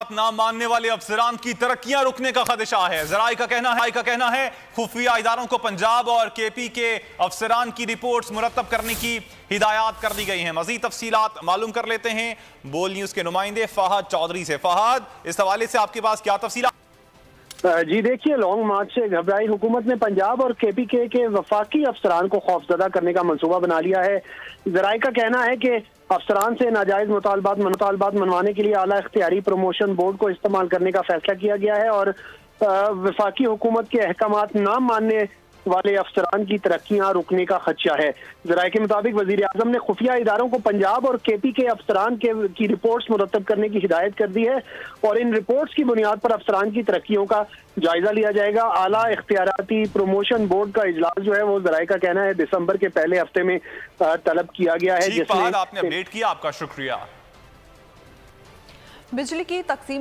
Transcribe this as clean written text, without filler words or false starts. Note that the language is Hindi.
ना मानने वाले अफसरान की तरक्कियां रुकने का खदशा है। ज़राए का कहना है खुफिया इदारों को पंजाब और केपी के अफसरान की रिपोर्ट्स मुरतब करने की हिदायत कर दी गई हैं। मजीद तफसीलात मालूम कर लेते हैं बोल न्यूज के नुमाइंदे फहद चौधरी से। फहद, इस हवाले से आपके पास क्या तफसीलात? जी देखिए, लॉन्ग मार्च से घबराई हुकूमत ने पंजाब और केपीके के वफाकी अफसरान को खौफजदा करने का मंसूबा बना लिया है। ज़राए का कहना है कि अफसरान से नाजायज मुतालबात मनवाने के लिए आला इख्तियारी प्रमोशन बोर्ड को इस्तेमाल करने का फैसला किया गया है और वफाकी हुकूमत के अहकामात ना मानने वाले अफसरान की तरक्कियां रुकने का खदशा है। ज़राए के मुताबिक वज़ीर आज़म ने खुफिया इदारों को पंजाब और केपी के अफसरान की रिपोर्ट्स मुरतब करने की हिदायत कर दी है और इन रिपोर्ट्स की बुनियाद पर अफसरान की तरक्कियों का जायजा लिया जाएगा। आला इख्तियाराती प्रमोशन बोर्ड का इजलास जो है वो ज़राए का कहना है दिसंबर के पहले हफ्ते में तलब किया गया है। जिसमें आपने अपडेट किया, आपका शुक्रिया। बिजली की तकसीम